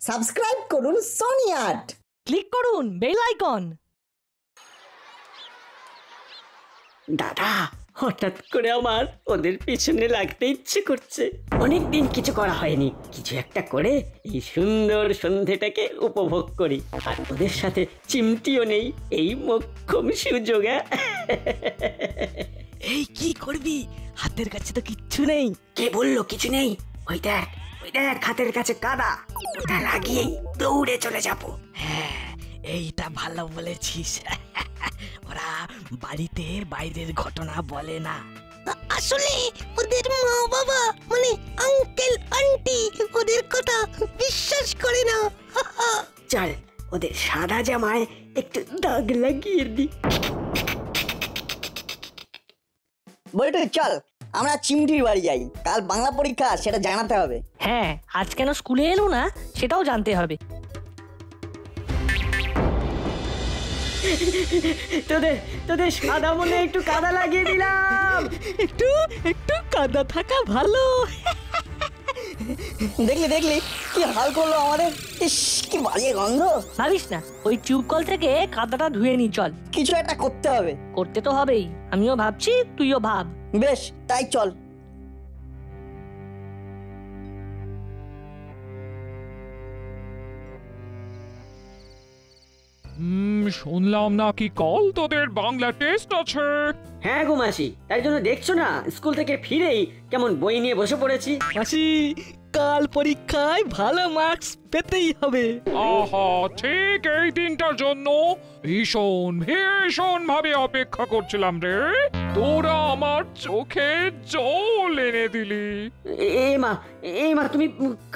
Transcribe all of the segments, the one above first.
Subscribe করুন Sony art, click করুন bell icon. দাদা, হঠাৎ করে আমার ওদের পিছনে লাগতে ইচ্ছে করছে। অনেকদিন কিছু করা হয়নি, কিছু একটা করে এই সুন্দর সন্ধেটাকে উপভোগ করি। আর ওদের সাথে চিমটিও নেই, এই মোক্ষম সুযোগে। এই কি করবি? হাতের কাছে তো কিচ্ছু নেই। কে বললো কিছু নেই? ওই দেখ, ওই দেখ, হাতের কাছে কাদা। ওটা লাগিয়েই দৌড়ে চলে যাবো। হ্যাঁ, এইটা ভালো বলেছিস। ওরা বাড়িতে বাইরের ঘটনা বলে না। আসলে ওদের মা বাবা মানে আঙ্কেল আন্টি ওদের কথা বিশ্বাস করে না। চল, ওদের সাদা জামায় একটু দাগ লাগিয়ে দি। বলটু চল আমরা চিমটির বাড়ি যাই, কাল বাংলা পরীক্ষা, সেটা জানাতে হবে। হ্যাঁ, আজ কেন স্কুলে এলো না সেটাও জানতে হবে। তোদের তোদের সাদা মনে একটু কাদা লাগিয়ে দিলাম। একটু একটু কাদা থাকা ভালো। দেখলি দেখলি কি হাল করলো আমাদের, ইস কি বাজে গন্ধ। ভাবিস না, ওই টিউব কল থেকে কাদাটা ধুয়ে নি। চল, কিছু একটা করতে হবে। করতে তো হবেই, আমিও ভাবছি, তুইও ভাব। বেশ, তাই চল। শুনলাম নাকি কাল তোদের বাংলা টেস্ট আছে। হ্যাঁ গো মাসি, তাই জন্য দেখছো না স্কুল থেকে ফিরেই কেমন বই নিয়ে বসে পড়েছি। মাসি, কাল পরীক্ষায় ভালো মার্কস পেতেই হবে। আহা, ঠিক এই দিনটার জন্য ভীষণ ভীষণ ভাবে অপেক্ষা করছিলাম রে। তোরা আমার চোখে জল এনে দিলি। এই মা তুমি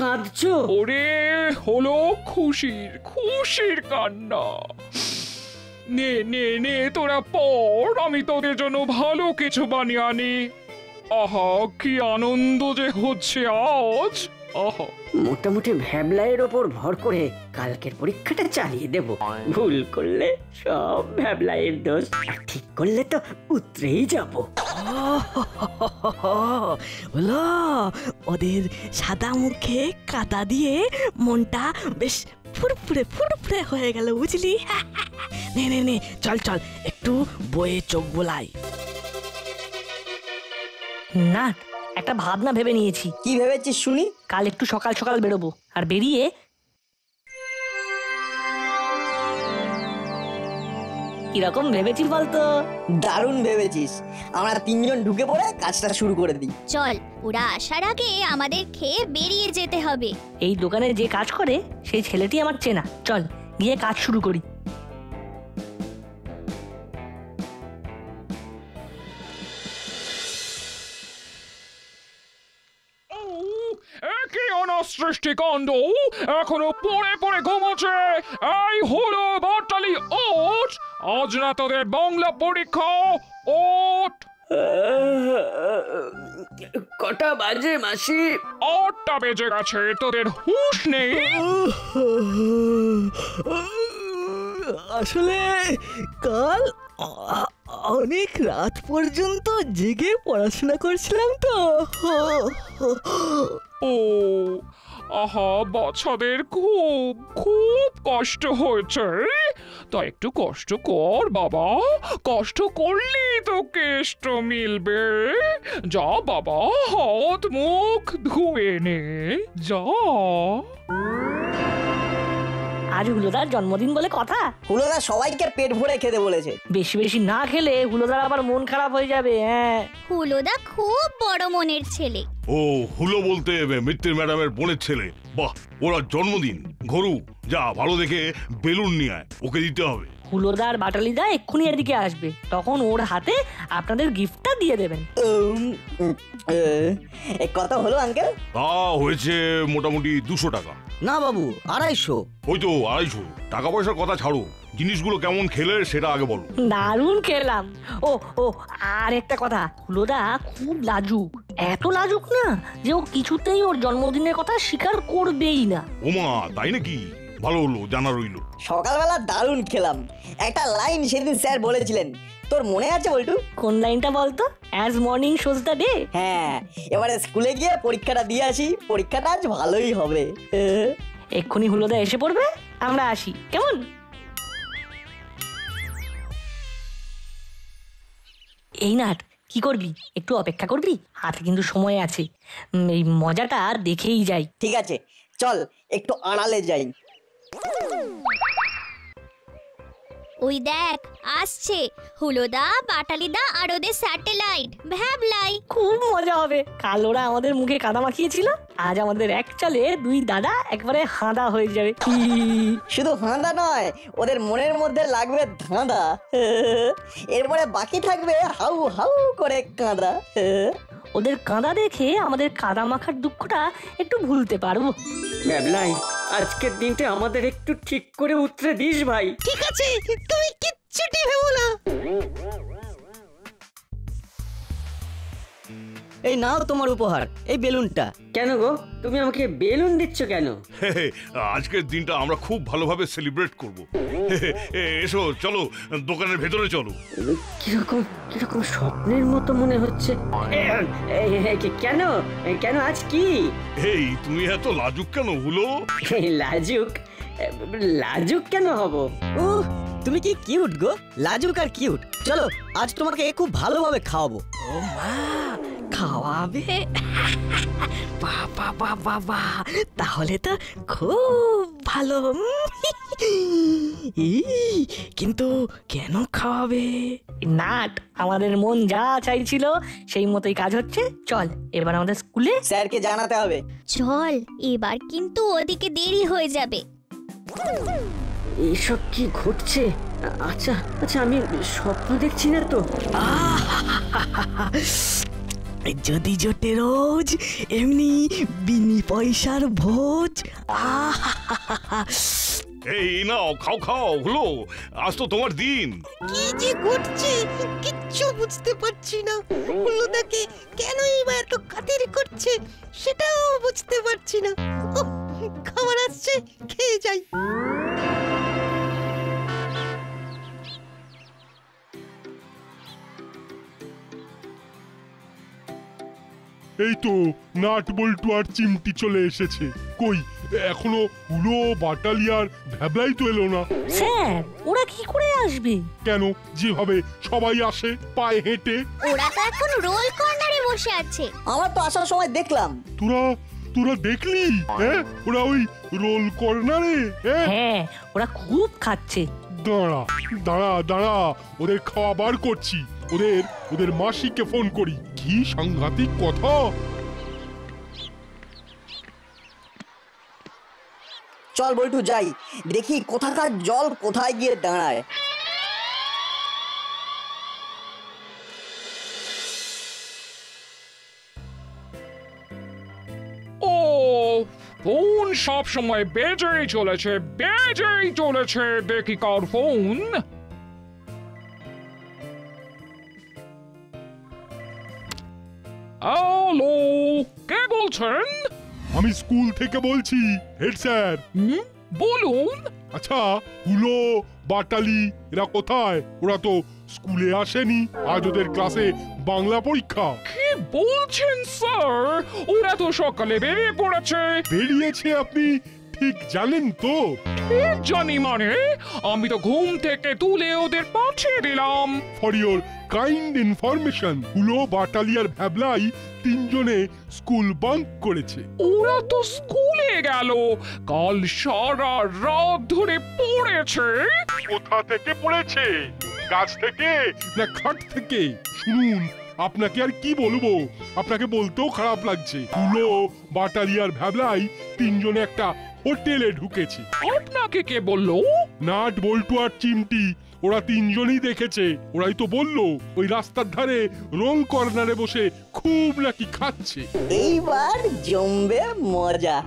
কাঁদছো? ওরে হলো খুশির খুশির কান্না। নে নে নে তোরা পড়, আমি তোদের জন্য ভালো কিছু বানিয়ে আনি। আহা, কি আনন্দ যে হচ্ছে আজ। আহা, মোটামুটি ভ্যাবলাইয়ের ওপর ভর করে কালকের পরীক্ষাটা চালিয়ে দেব। ভুল করলে সব ভ্যাবলাইয়ের দোষ, আর ঠিক করলে তো উতরেই যাব। হলো, ওদের সাদা মুখে কাদা দিয়ে মনটা বেশ ফুরফুরে ফুরফুরে হয়ে গেল, বুঝলি? নে নে নে, চল চল, একটু বয়ে চোখ বোলাই। না, একটা ভাবনা ভেবে নিয়েছি। কি ভেবেছিস শুনি? কাল একটু সকাল সকাল বেরোবো, আর বেরিয়ে কিরকম ভেবেছি বলতো? দারুণ ভেবেছিস। আমরা তিনজন ঢুকে পড়ে কাজটা শুরু করে দিই। চল, ওরা আসার আগে আমাদের খেয়ে বেরিয়ে যেতে হবে। এই দোকানে যে কাজ করে সেই ছেলেটি আমার চেনা। চল গিয়ে কাজ শুরু করি। একই অনাসৃষ্টি কাণ্ড, এখনো পড়ে পড়ে ঘুমোচ্ছে। এই হলো বাটালি, ওঠ। আজ না তোদের বাংলা পরীক্ষা, ওঠ। কটা বাজে মাসি? 8টা বেজে গেছে, তোদের হুঁশ নেই। আসলে কাল অনেক রাত পর্যন্ত জেগে পড়াশোনা করছিলাম তো। ও আহা, বাচ্চাদের খুব খুব কষ্ট হয়েছে। তা একটু কষ্ট কর বাবা, কষ্ট করলেই তো কেষ্ট মিলবে। যা বাবা, হাত মুখ ধুয়ে নে, যা। আজ হুলোদার জন্মদিন বলে কথা। হুলোদা সবাইকে পেট ভরে খেতে বলেছে। বেশি বেশি না খেলে হুলোদার আবার মন খারাপ হয়ে যাবে। হ্যাঁ, হুলোদা খুব বড় মনের ছেলে। ও হুলো বলতে মিত্তির ম্যাডামের বোনের ছেলে। বাহ, ওরা জন্মদিন। ঘরু, যা ভালো দেখে বেলুন নিয়ে আয়, ওকে দিতে হবে। হুলোদার বাটালিদা এক্ষুনি এদিকে আসবে, তখন ওর হাতে আপনাদের গিফটটা দিয়ে দেবেন। কত হলো আঙ্কেল? তা হয়েছে মোটামুটি 200 টাকা। না বাবু, 250। ওই তো 250। টাকা পয়সার কথা ছাড়ো, জিনিসগুলো কেমন খেলে সেটা আগে বলো। দারুণ খেলাম। ও ও আর একটা কথা, হুলোদা খুব লাজুক। এত লাজুক না যে ও কিছুতেই ওর জন্মদিনের কথা স্বীকার করবেই না। ওমা, তাই নাকি? ভালো হলো, জানা রইলো। সকালবেলা দারুণ খেলাম। একটা লাইন সেদিন স্যার বলেছিলেন, তোর মনে আছে বলটু? কোন লাইনটা বলতো? As morning shows the day. হ্যাঁ, এবারে স্কুলে গিয়ে পরীক্ষাটা দিয়ে আসি, পরীক্ষাটা আজ ভালোই হবে। এক্ষুনি হুলোদা এসে পড়বে, আমরা আসি, কেমন? এই নাট, কি করবি? একটু অপেক্ষা করবি? হাতে কিন্তু সময় আছে। এই মজাটা দেখেই যাই। ঠিক আছে, চল একটু আড়ালে যাই। ওই দেখ আসছে হুলোদা, পাটালিদা আর ওদের স্যাটেলাইট ভ্যাবলাই। খুব মজা হবে। কাল ওরা আমাদের মুখে কাদা মাখিয়েছিল, আজ আমাদের এক চালে দুই দাদা একবারে হাঁদা হয়ে যাবে। শুধু হাঁদা নয়, ওদের মনের মধ্যে লাগবে ধাঁধা। এরপরে বাকি থাকবে হাউ হাউ করে কাঁদা। ওদের কাঁদা দেখে আমাদের কাদা মাখার দুঃখটা একটু ভুলতে পারবো। ব্যাবলাই, আজকের দিনটা আমাদের একটু ঠিক করে উতরে দিস ভাই। ঠিক আছে, তুমি কিচ্ছুটি ভেবো না। এই নাও তোমার উপহার, এই বেলুনটা। কেন গো, তুমি আমাকে বেলুন দিচ্ছ কেন? আজকের দিনটা আমরা খুব ভালোভাবে সেলিব্রেট করব। এসো, চলো দোকানের ভেতরে চলো। কিরকম কিরকম স্বপ্নের মতো মনে হচ্ছে। কেন কেন আজ কি? এই তুমি এত লাজুক কেন হলো? লাজুক? লাজুক কেন হব? তুমি কি কিউট গো, লাজুক আর কিউট। চলো আজ তোমাকে খুব ভালোভাবে খাওয়াবো। ও মা, খাওয়াবে? বাবা বাবা বাবা, তাহলে তো খুব ভালো। কিন্তু কেন খাওয়াবে? নাট, আমাদের মন যা চাইছিল সেই মতোই কাজ হচ্ছে। চল এবার আমাদের স্কুলে স্যারকে জানাতে হবে। চল, এবার কিন্তু ওদিকে দেরি হয়ে যাবে। এইসব কি ঘটছে? আচ্ছা আচ্ছা, আমি স্বপ্ন দেখছি না তো? যদি জোটে রোজ এমনি বিনি পয়সার ভোজ। এই নাও, খাও খাও হলো, আজ তো তোমার দিন। কি যে ঘটছে কিচ্ছু বুঝতে পারছি না। হুলোদাকে কেনই বা এত খাতির করছে সেটাও বুঝতে পারছি না। খাবার আসছে, খেয়ে যাই। এই তো নাট বল্টু আর চিমটি চলে এসেছে। কই এখনো হুলো, বাটালিয়ার ভ্যাবলাই তো এলো না। স্যার, ওরা কি করে আসবে? কেন, যেভাবে সবাই আসে পায়ে হেঁটে। ওরা তো এখন রোল কর্নারে বসে আছে। আমার তো আসার সময় দেখলাম। তোরা দেখলি? হ্যাঁ, ওরা ওই রোল কর্নারে। হ্যাঁ, ওরা খুব খাচ্ছে। দাঁড়া দাঁড়া দাঁড়া, ওদের খাওয়া বার করছি। ওদের মাসিকে ফোন করি। কি সাংঘাতিক কথা। চল বল্টু যাই, দেখি কোথাকার জল কোথায় গিয়ে দাঁড়ায়। ও ফোন সব সময় বেজেই চলেছে, বেজেই চলেছে। দেখি কার ফোন। হ্যালো, কে বলছেন? আমি স্কুল থেকে বলছি, হেড স্যার। বলুন। আচ্ছা, হুলো, বাটালি এরা কোথায়? ওরা তো স্কুলে আসেনি, আজ ওদের ক্লাসে বাংলা পরীক্ষা। কি বলছেন স্যার? ওরা তো সকালে বেরিয়ে পড়েছে। বেরিয়েছে আপনি ঠিক জানেন তো? ঠিক জানি মানে? আমি তো ঘুম থেকে তুলে ওদের পাঠিয়ে দিলাম। ফর ইওর কাইন্ড ইনফরমেশন, হুলো, বাটালি আর ভ্যাবলাই তিনজনে স্কুল বাঙ্ক করেছে। ওরা তো স্কুলে গেল, কাল সারা রাত ধরে পড়েছে। কোথা থেকে পড়েছে? গাছ থেকে না খাট থেকে? শুনুন, আপনাকে আর কি বলবো, আপনাকে বলতেও খারাপ লাগছে। হুলো, বাটালি আর ভ্যাবলাই তিনজনে একটা হোটেলে ঢুকেছে। আপনাকে কে বললো? নাট, বল্টু আর চিমটি, ওরা তিনজনই দেখেছে। ওরাই তো বললো ওই রাস্তার ধারে রোল কর্নারে বসে খুব নাকি খাচ্ছে। এইবার জমবে মজা।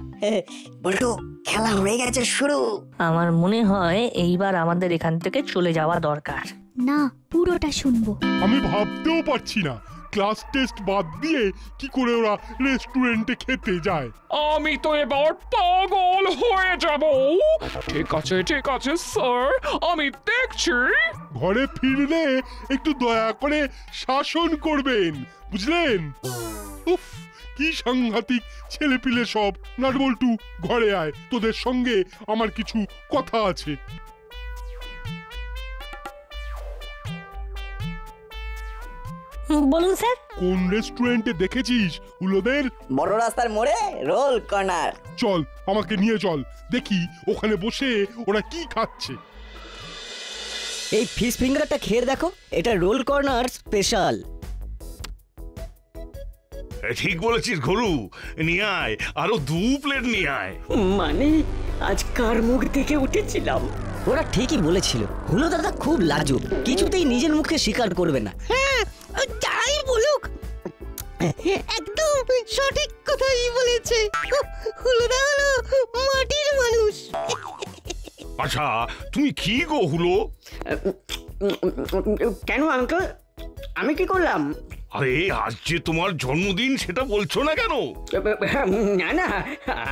বল্টু, খেলা হয়ে গেছে শুরু। আমার মনে হয় এইবার আমাদের এখান থেকে চলে যাওয়া দরকার। না, পুরোটা শুনবো। আমি ভাবতেও পারছি না ক্লাস টেস্ট বাদ দিয়ে কি করে ওরা রেস্টুরেন্টে খেতে যায়। আমি তো এবার পাগল হয়ে যাব। ঠিক আছে স্যার, আমি দেখছি। ঘরে ফিরলে একটু দয়া করে শাসন করবেন, বুঝলেন? উফ, কি সাংঘাতিক ছেলে পিলে সব। নাটবল্টু, ঘরে আয়, তোদের সঙ্গে আমার কিছু কথা আছে। বলুন স্যার। কোন রেস্টুরেন্টে দেখেছিস হুলোদের? বড় রাস্তার মোড়ে রোল কর্নার। চল, আমাকে নিয়ে চল, দেখি ওখানে বসে ওরা কি খাচ্ছে। এই ফিশ ফিঙ্গারটা খেয়ে দেখো, এটা রোল কর্নার স্পেশাল। ঠিক বলেছিস ঘরু, নিয়ে আয়, আরো 2 প্লেট নিয়ে আয়। মানে আজ কার মুখ দেখে উঠেছিলাম। ওরা ঠিকই বলেছিল, হুলো দাদা খুব লাজুক, কিছুতেই নিজের মুখে স্বীকার করবে না। হ্যাঁ, যাই বলুক একদম সঠিক কথাই বলেছে। হুলোদা হলো মাটির মানুষ। আচ্ছা, তুমি কি গো হুলো? কেন আঙ্কেল, আমি কি করলাম? আরে আজ যে তোমার জন্মদিন, সেটা বলছো না কেন? না না,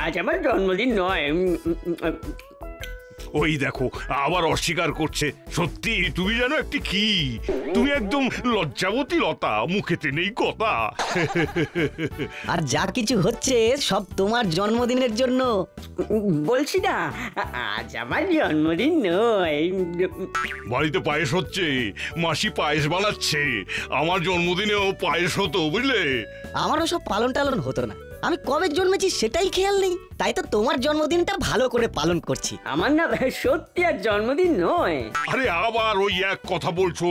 আজ আমার জন্মদিন নয়। ওই দেখো, আবার অস্বীকার করছে। সত্যি তুমি জানো একটি কি, তুমি একদম লজ্জাবতী লতা, মুখেতে নেই কথা। আর যা কিছু হচ্ছে সব তোমার জন্মদিনের জন্য। বলছি না, আজ আমার জন্মদিন নয়। বাড়িতে পায়েস হচ্ছে, মাসি পায়েস বানাচ্ছে। আমার জন্মদিনেও পায়েস হতো, বুঝলে? আমারও সব পালন টালন হতো না, আমি কবে জন্মেছি সেটাই খেয়াল নেই, তাই তো তোমার জন্মদিনটা ভালো করে পালন করছি। আমার না সত্যি আর জন্মদিন নয়। আরে আবার ওই এক কথা বলছো,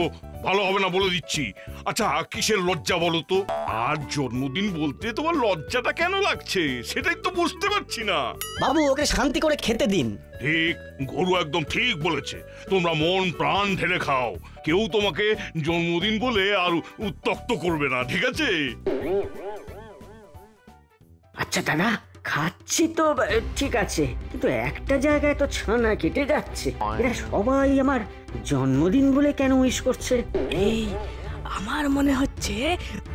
ভালো হবে না বলে দিচ্ছি। আচ্ছা, কিসের লজ্জা বলো তো? আর জন্মদিন বলতে তোমার লজ্জাটা কেন লাগছে, সেটাই তো বুঝতে পারছি না। বাবু, ওকে শান্তি করে খেতে দিন। ঠিক, গরু একদম ঠিক বলেছে। তোমরা মন প্রাণ ঢেলে খাও, কেউ তোমাকে জন্মদিন বলে আর উত্তক্ত করবে না, ঠিক আছে? আচ্ছা দাদা, খাচ্ছি তো ঠিক আছে, কিন্তু একটা জায়গায় তো ছানা কেটে যাচ্ছে। এরা সবাই আমার জন্মদিন বলে কেন উইশ করছে? এই আমার মনে হচ্ছে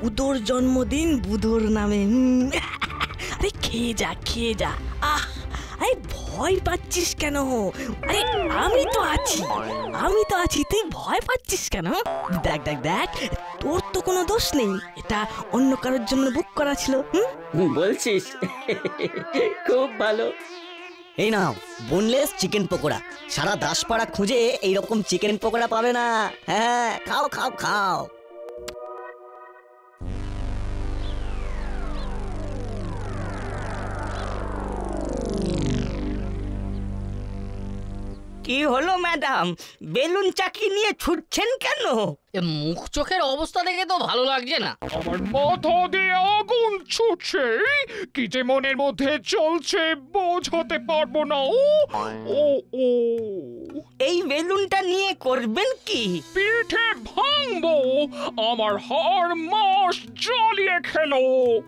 উদোর জন্মদিন বুধোর নামে। আরে খেয়ে যা, খেয়ে যা। আহ, আরে ভয় পাচ্ছিস কেন? আরে আমি তো আছি, আমি তো আছি, তুই ভয় পাচ্ছিস কেন? দেখ দেখ দেখ, তোর তো কোনো দোষ নেই, এটা অন্য কারোর জন্য বুক করা ছিল। বলছিস? খুব ভালো। এই নাও বোনলেস চিকেন পকোড়া, সারা দাসপাড়া খুঁজে এইরকম চিকেন পকোড়া পাবে না। হ্যাঁ, খাও খাও খাও। কি হলো ম্যাডাম, বেলুন চাকি নিয়ে ছুটছেন কেন? মুখ চোখের অবস্থা দেখে তো ভালো লাগছে না। আমার মাথা দিয়ে আগুন ছুটছে, কি যে মনের মধ্যে চলছে বোঝাতে পারবো না। ও ও ও, এই বেলুনটা নিয়ে করবেন কি? পিঠে ভাঙবো, আমার হাড় মাস জ্বালিয়ে খেলো।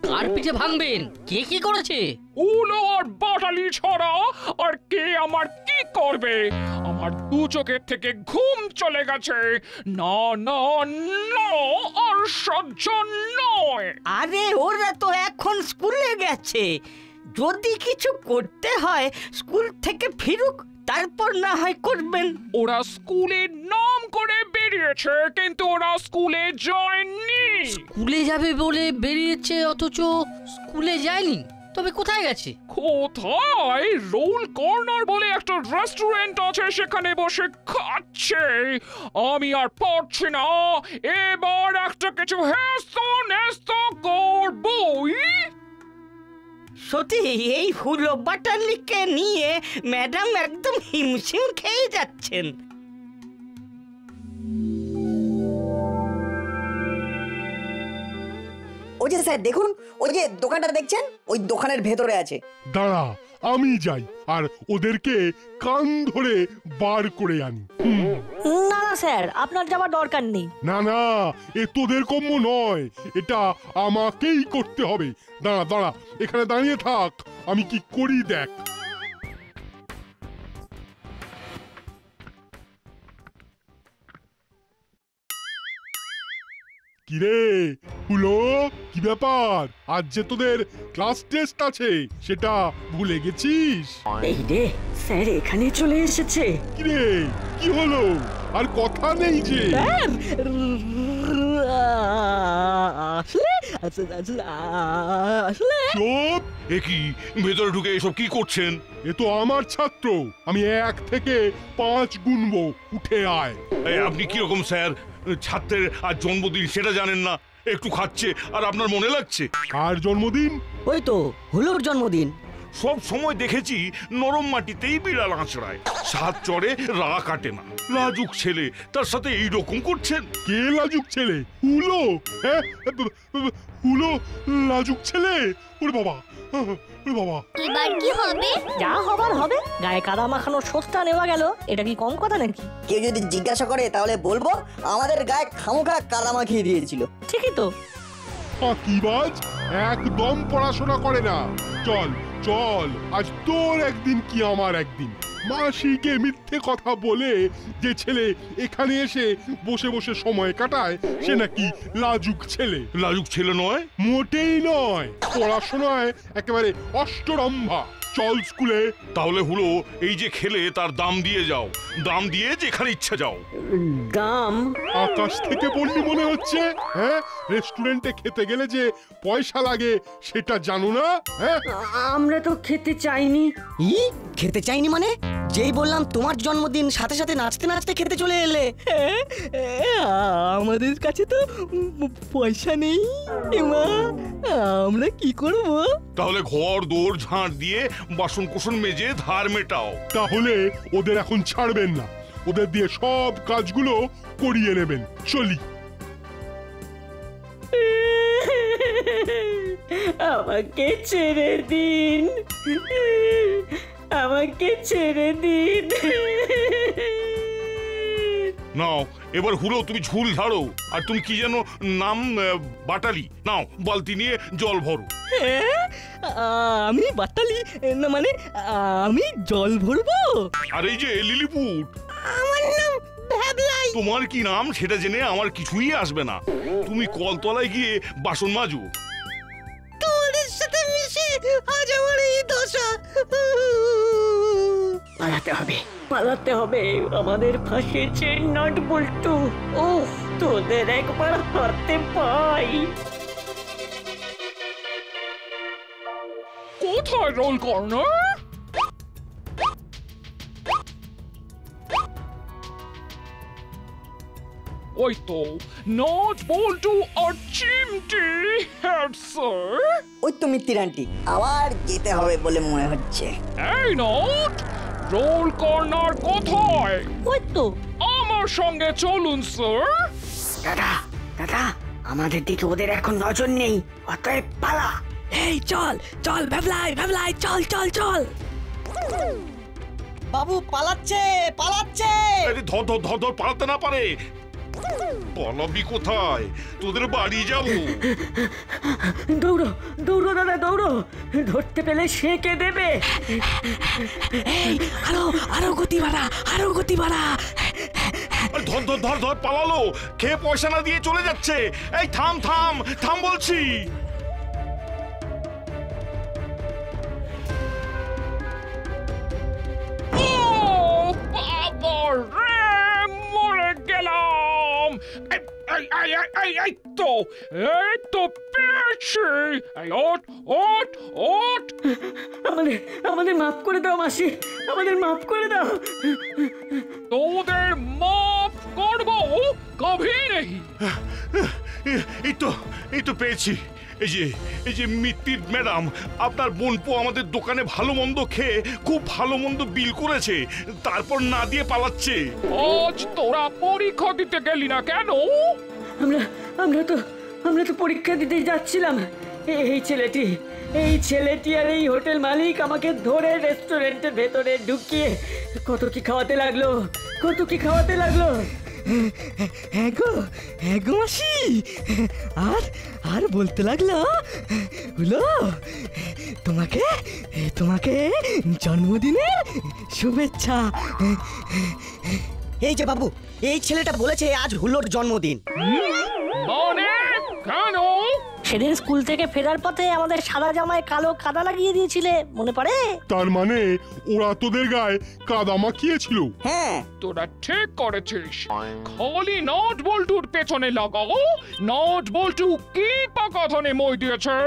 কার পিঠে ভাঙবেন? কে কি করেছে? উলো আর বাটালি ছড়া আর কে আমার কি করবে? আমার 2 চোখের থেকে ঘুম চলে গেছে। না না না, আর সহ্য নয়। আরে ওরা তো এখন স্কুলে গেছে, যদি কিছু করতে হয় স্কুল থেকে ফিরুক, তারপর না হয় করবেন। ওরা স্কুলের নাম করে বেরিয়েছে, কিন্তু ওরা স্কুলে যায়নি। স্কুলে যাবে বলে বেরিয়েছে, অথচ স্কুলে যায়নি। তবে কোথায় গেছে? কোথায়? রোল কর্নার বলে একটা রেস্টুরেন্ট আছে, সেখানে বসে খাচ্ছে। আমি আর পারছি না, এবার একটা কিছু হেস্ত নেস্ত করবই। সত্যি এই হুলো বাটালিকে নিয়ে ম্যাডাম একদম হিমশিম খেয়ে যাচ্ছেন। ওই যে স্যার দেখুন, ওই যে দোকানটা দেখছেন, ওই দোকানের ভেতরে আছে। দাঁড়া, আমি যাই আর ওদেরকে কান ধরে বার করে আনি। না না স্যার, আপনার যাওয়ার দরকার নেই। না না, এ তোদের কম্য নয়, এটা আমাকেই করতে হবে। দাঁড়া দাঁড়া, এখানে দাঁড়িয়ে থাক, আমি কি করি দেখ। কিরে হুলো, কি ব্যাপার? আজ যে তোদের ক্লাস টেস্ট আছে, সেটা ভুলে গেছিস? এই রে, স্যার এখানে চলে এসেছে। কিরে, কি হলো? আর কথা নেই যে? আসলে আসলে চুপ! এ কি ভেতরে ঢুকে এসব কি করছেন? এ তো আমার ছাত্র, আমি 1 থেকে 5 গুনবো, উঠে আয়। এই, আপনি কিরকম স্যার? ছাত্রের আর জন্মদিন সেটা জানেন না? একটু খাচ্ছে আর আপনার মনে লাগছে? আর জন্মদিন? ওই তো হুলোর জন্মদিন। সব সময় দেখেছি নরম মাটিতেই বিড়াল আঁচড়ায়, সাত চড়ে রা কাটে না। লাজুক ছেলে, তার সাথে এইরকম করছেন? কে লাজুক ছেলে? হুলো? হ্যাঁ, হুলো লাজুক ছেলে? ওরে বাবা, ওরে বাবা! এবার কি হবে? যা হবার হবে, গায়ে কাদা মাখানোর শোধটা নেওয়া গেল, এটা কি কম কথা নাকি? কেউ যদি জিজ্ঞাসা করে তাহলে বলবো আমাদের গায়ে খামোখা কাদা মাখিয়ে দিয়েছিল। ঠিকই তো। ফাঁকিবাজ, একদম পড়াশোনা করে না। চল চল, আজ তোর একদিন কি আমার একদিন। মাসিকে মিথ্যে কথা বলে যে ছেলে এখানে এসে বসে বসে সময় কাটায়, সে নাকি লাজুক ছেলে। লাজুক ছেলে নয়, মোটেই নয়, পড়াশোনায় একেবারে অষ্টরম্ভা। চল স্কুলে। তাহলে হলো এই যে খেলে তার দাম দিয়ে যাও, দাম দিয়ে যেখানে ইচ্ছা যাও। দাম? আকাশ থেকে পড়লি মনে হচ্ছে? হ্যাঁ, রেস্টুরেন্টে খেতে গেলে যে পয়সা লাগে সেটা জানো না? হ্যাঁ, আমরা তো খেতে চাইনি। ই খেতে চাইনি মানে? যেই বললাম তোমার জন্মদিন, সাথে সাথে নাচতে নাচতে খেতে চলে এলে। আমাদের কাছে তো পয়সা নেই মা, আমরা কি করব? তাহলে ঘর দোর ঝাঁট দিয়ে বাসন কোসন মেজে ধার মেটাও। তাহলে ওদের এখন ছাড়বেন না, ওদের দিয়ে সব কাজগুলো করিয়ে নেবেন। চলি। আমাকে ছেড়ে দিন, আমাকে ছেড়ে দিন। নাও এবার হুলো তুমি ঝুল ঝাড়ো। আর তুমি কি যেন নাম? বাটালি। নাও বালতি নিয়ে জল ভরো। আমি বাটালি না মানে আমি জল ভরবো? আর এই যে লিলিপুট, আমার নাম ভ্যাবলাই। তোমার কি নাম সেটা জেনে আমার কিছুই আসবে না। তুমি কলতলায় গিয়ে বাসন মাজো। তোমাদের সাথে মিশে আজ আমার এই দশা। পালাতে হবে, পালাতে হবে। আমাদের ফাঁসিয়েছে নাট বল্টু। ও তোদের একবার হাতে পাই। কোথায় রোল কর্নার? ওই তো নট বল্টু আর চিমটি হেড স্যার। ওই তো মিত্তির আন্টি, আবার যেতে হবে বলে মনে হচ্ছে। এই নট, রোল কর্নার কোথায়? ওই তো। আমার সঙ্গে চলুন স্যার। দাদা, দাদা, আমাদের দিকে ওদের এখন নজর নেই, অতএব পালা। এই চল চল ভ্যাবলাই, ভ্যাবলাই চল চল চল। বাবু পালাচ্ছে পালাচ্ছে। আরে ধর ধর ধর ধর, পালাতে না পারে। পালাবি কোথায়? তোদের বাড়ি যাবো। দৌড়ো দৌড়ো দাদা, দৌড়ো। ধরতে পেলে সে কে দেবে? এই আরো আরো গতি বাড়া, আরো গতি বাড়া। আরে ধর ধর ধর ধর, পালালো। খেয়ে পয়সা না দিয়ে চলে যাচ্ছে। এই থাম থাম থাম বলছি। মরে গেলাম। এই তো পেয়েছি। ওট ওট ওট। আমাদের আমাদের মাফ করে দাও মাসি, আমাদের মাফ করে দাও। তোদের মাফ করবো কভি নেই। এই তো পেয়েছি। এই যে মিত্তির ম্যাডাম, আপনার বোনপো আমাদের দোকানে ভালো মন্দ খেয়ে খুব ভালো মন্দ বিল করেছে, তারপর না দিয়ে পালাচ্ছে। আজ তোরা পরীক্ষা দিতে গেলি না কেন? আমরা তো পরীক্ষা দিতে যাচ্ছিলাম। এই ছেলেটি আর এই হোটেল মালিক আমাকে ধরে রেস্টুরেন্টের ভেতরে ঢুকিয়ে কত কি খাওয়াতে লাগলো। হ্যাঁ গো মাসি। আর আর বলতে লাগলো, হলো তোমাকে তোমাকে জন্মদিনের শুভেচ্ছা। এই যে বাবু, এই ছেলেটা বলেছে আজ হুলোর জন্মদিন। মানে কেন? সেদিন স্কুল থেকে ফেরার পথে আমাদের সাদা জামায় কালো কাদা লাগিয়ে দিয়েছিলে, মনে পড়ে? তার মানে ওরা তোদের গায়ে কাদা মাখিয়েছিল? হ্যাঁ, তোরা ঠিক করেছিস। খালি নট বল্টুর পেছনে লাগাও। নট বল্টু কি পাকা ধনে মই দিয়েছে।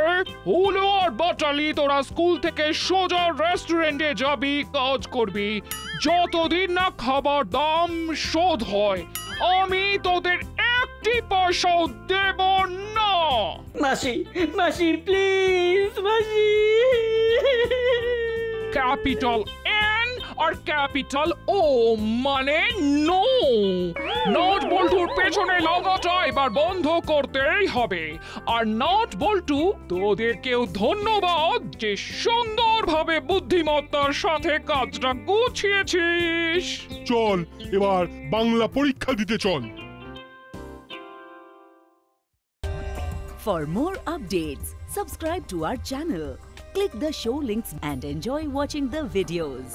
হুলো আর বাটালি তোরা স্কুল থেকে সোজা রেস্টুরেন্টে যাবি, কাজ করবি। যতদিন না খাবার দাম শোধ হয় আমি তোদের একটি পয়সাও দেব না। মাসি মাসি প্লিজ মাসি। ক্যাপিটাল এন আর ক্যাপিটাল ও মানে নো। নট বল্টুর পেছনে লাগাটা এবার বন্ধ করতেই হবে। আর নট বল্টু, তোদেরকেও ধন্যবাদ যে সুন্দরভাবে বুদ্ধিমত্তার সাথে কাজটা গুছিয়েছিস। চল এবার বাংলা পরীক্ষা দিতে চল। For more updates, subscribe to our channel, click the show links and enjoy watching the videos.